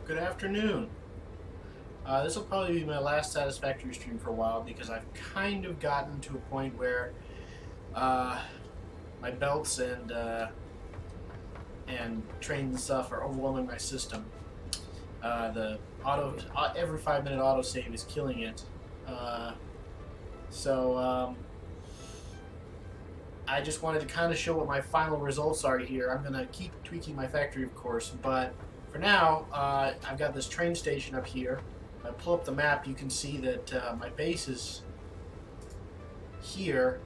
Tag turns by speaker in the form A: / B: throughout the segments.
A: Good afternoon. This will probably be my last Satisfactory stream for a while because I've kind of gotten to a point where uh, my belts and trains and stuff are overwhelming my system. The every 5-minute autosave is killing it. So I just wanted to kind of show what my final results are here. I'm going to keep tweaking my factory, of course, but for now, I've got this train station up here. If I pull up the map, you can see that my base is here,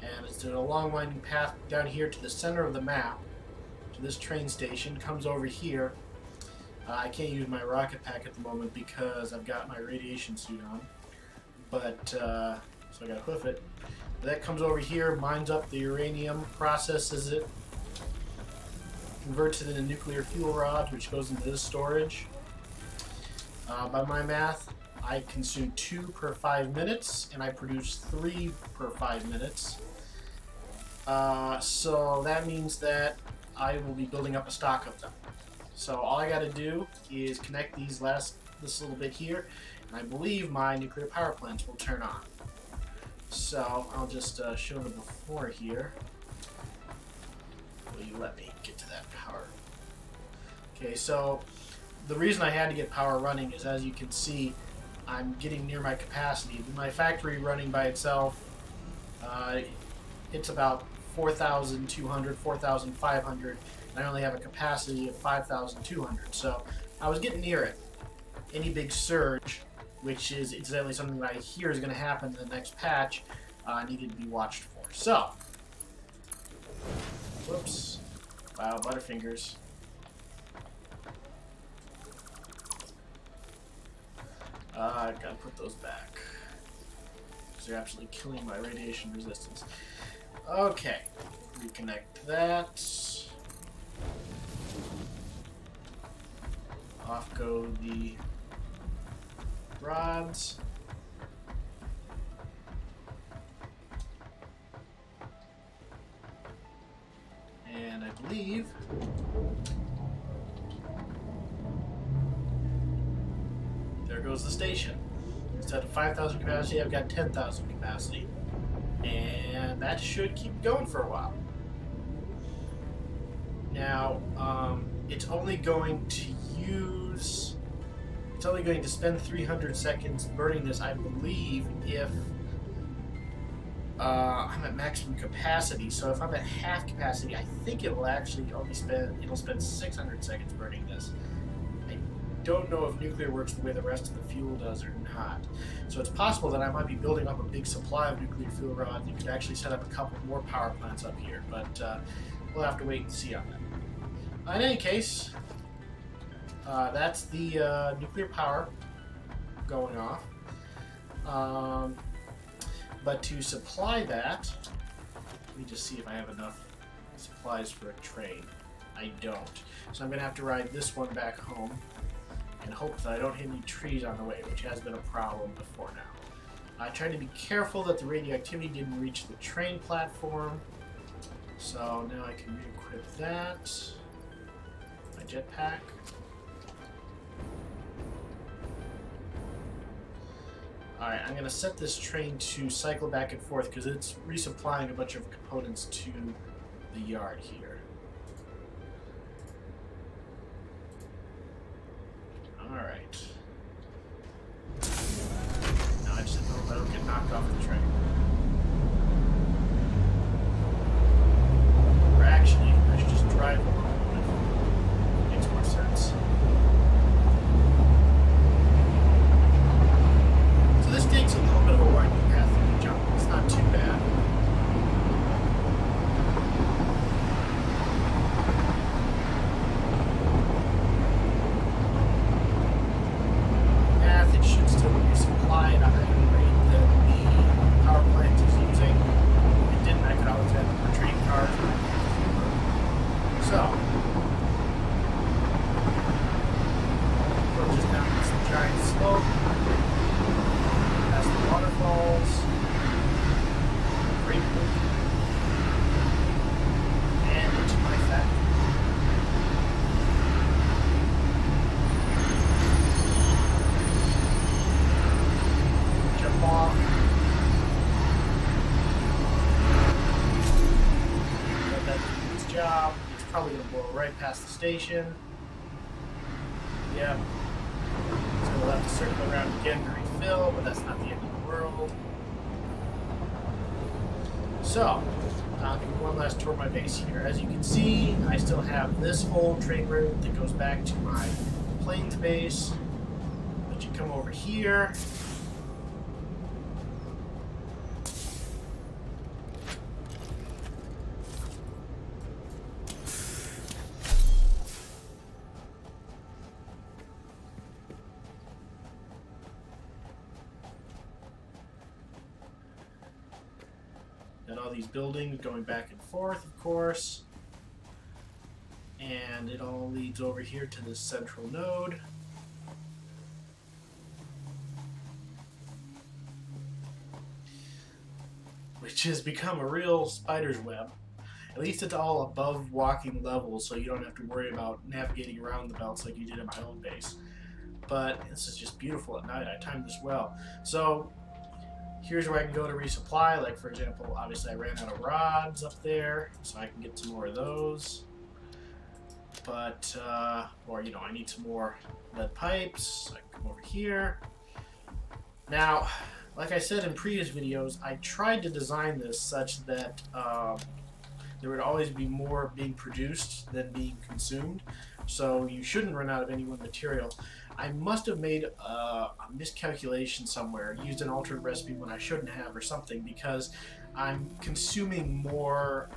A: and it's a long winding path down here to the center of the map, to this train station, comes over here. I can't use my rocket pack at the moment because I've got my radiation suit on, but so I gotta hoof it. That comes over here, mines up the uranium, processes it, converts it into nuclear fuel rods, which goes into this storage. By my math, I consume 2 per 5 minutes, and I produce 3 per 5 minutes. So that means that I will be building up a stock of them. So all I got to do is connect this little bit here, and I believe my nuclear power plants will turn on. So I'll just show the before here. Will you let me get to that power? Okay, so the reason I had to get power running is, as you can see, I'm getting near my capacity. My factory running by itself, it's about 4,200, 4,500, and I only have a capacity of 5,200. So I was getting near it. Any big surge, which is incidentally something that I hear is going to happen in the next patch, needed to be watched for. So, whoops, wow, Butterfingers. I've got to put those back, because they're absolutely killing my radiation resistance. Okay, reconnect that. Off go the rods. And I believe there goes the station. Instead of 5,000 capacity, I've got 10,000 capacity. And that should keep going for a while. Now, it's only going to spend 300 seconds burning this, I believe, if I'm at maximum capacity. So if I'm at half capacity, I think it'll spend 600 seconds burning this. I don't know if nuclear works the way the rest of the fuel does or not. So it's possible that I might be building up a big supply of nuclear fuel rods. You could actually set up a couple more power plants up here, but we'll have to wait and see on that. In any case, that's the nuclear power going off. But to supply that, let me just see if I have enough supplies for a train. I don't. So I'm going to have to ride this one back home and hope that I don't hit any trees on the way, which has been a problem before now. I tried to be careful that the radioactivity didn't reach the train platform. So now I can re-equip that. My jetpack. Alright, I'm going to set this train to cycle back and forth because it's resupplying a bunch of components to the yard here. Alright. Now I just hope I don't get knocked off the train. Or actually, I should just drive along. It makes more sense. This takes a little bit of a winding path through the jungle. It's not too bad. past the station. Yep. So we'll have to circle around again to refill, but that's not the end of the world. So, I'll give you one last tour of my base here. As you can see, I still have this whole train route that goes back to my planes base. But you come over here. And all these buildings going back and forth, of course. And it all leads over here to this central node. Which has become a real spider's web. At least it's all above walking level, so you don't have to worry about navigating around the belts like you did at my own base. But this is just beautiful at night. I timed this well. So here's where I can go to resupply. Like, for example, obviously I ran out of rods up there, so I can get some more of those. But, or, you know, I need some more lead pipes. So I can come over here. Now, like I said in previous videos, I tried to design this such that there would always be more being produced than being consumed. So you shouldn't run out of any one material. I must have made a miscalculation somewhere, used an alternate recipe when I shouldn't have or something, because I'm consuming more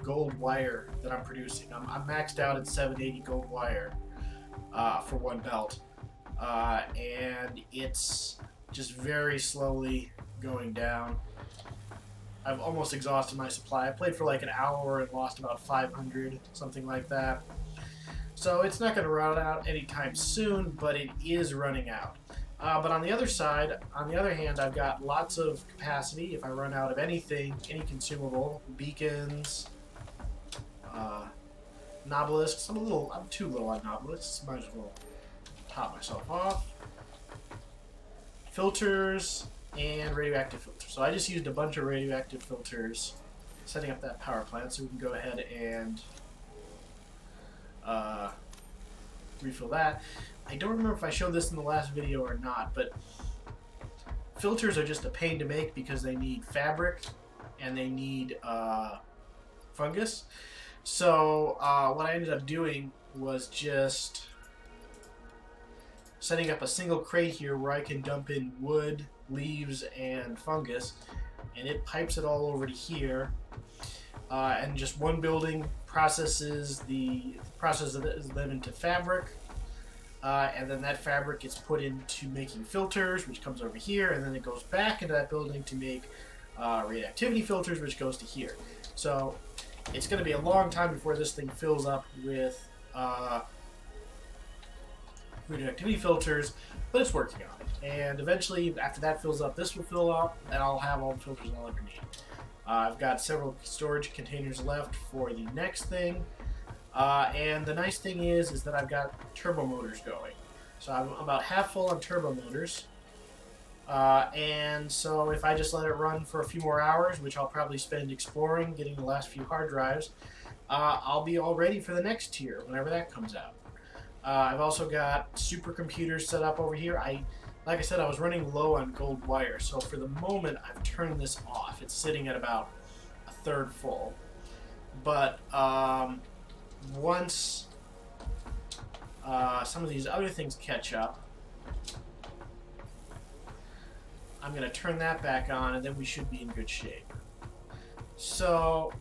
A: gold wire than I'm producing. I'm maxed out at 780 gold wire for one belt, and it's just very slowly going down. I've almost exhausted my supply. I played for like an hour and lost about 500, something like that. So it's not going to run out anytime soon, but it is running out. But on the other side, on the other hand, I've got lots of capacity. If I run out of anything, any consumable, beacons, nobelisks. I'm too low on nobelisks. Might as well top myself off. Filters and radioactive filters. So I just used a bunch of radioactive filters, setting up that power plant, so we can go ahead and refill that. I don't remember if I showed this in the last video or not, but filters are just a pain to make because they need fabric and they need fungus. So what I ended up doing was just setting up a single crate here where I can dump in wood, leaves, and fungus, and it pipes it all over to here. And just one building processes them into fabric, and then that fabric gets put into making filters, which comes over here, and then it goes back into that building to make radioactivity filters, which goes to here. So it's going to be a long time before this thing fills up with radioactivity filters, but it's working on it. And eventually, after that fills up, this will fill up, and I'll have all the filters I'll ever need. I've got several storage containers left for the next thing, and the nice thing is that I've got turbo motors going. So I'm about half full on turbo motors, and so if I just let it run for a few more hours, which I'll probably spend exploring, getting the last few hard drives, I'll be all ready for the next tier whenever that comes out. I've also got supercomputers set up over here. Like I said, I was running low on gold wire, so for the moment I've turned this off. It's sitting at about a third full. But once some of these other things catch up, I'm going to turn that back on, and then we should be in good shape. So,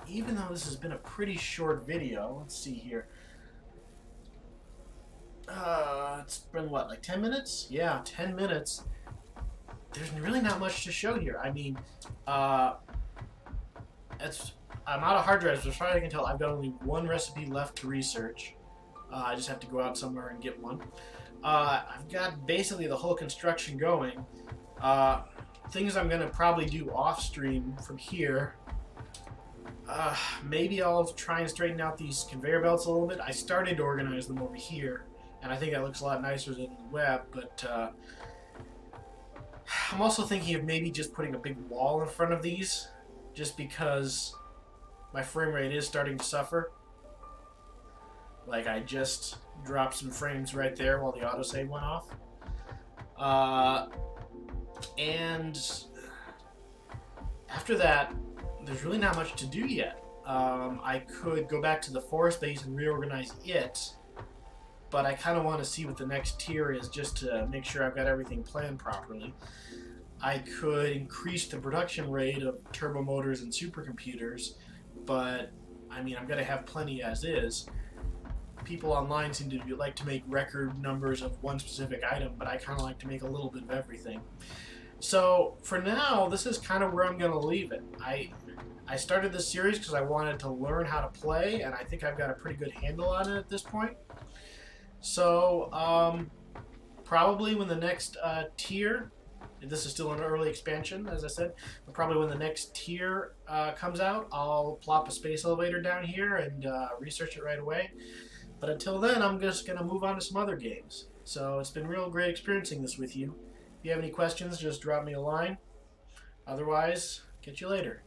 A: even though this has been a pretty short video, let's see here. It's been what, like 10 minutes? Yeah, 10 minutes. There's really not much to show here. I mean, I'm out of hard drives, as far as I can tell. I've got only one recipe left to research. I just have to go out somewhere and get one. I've got basically the whole construction going. Things I'm going to probably do off stream from here. Maybe I'll try and straighten out these conveyor belts a little bit. I started to organize them over here, and I think that looks a lot nicer than the web, but I'm also thinking of maybe just putting a big wall in front of these, just because my frame rate is starting to suffer. Like I just dropped some frames right there while the autosave went off. And after that, there's really not much to do yet. I could go back to the forest base and reorganize it, but I kind of want to see what the next tier is just to make sure I've got everything planned properly. I could increase the production rate of turbo motors and supercomputers, but I mean, I'm going to have plenty as is. People online seem to like to make record numbers of one specific item, but I kind of like to make a little bit of everything. So for now, this is kind of where I'm going to leave it. I started this series because I wanted to learn how to play, and I think I've got a pretty good handle on it at this point. So probably when the next tier, this is still an early expansion, as I said, but probably when the next tier comes out, I'll plop a space elevator down here and research it right away. But until then, I'm just going to move on to some other games. So it's been real great experiencing this with you. If you have any questions, just drop me a line. Otherwise, catch you later.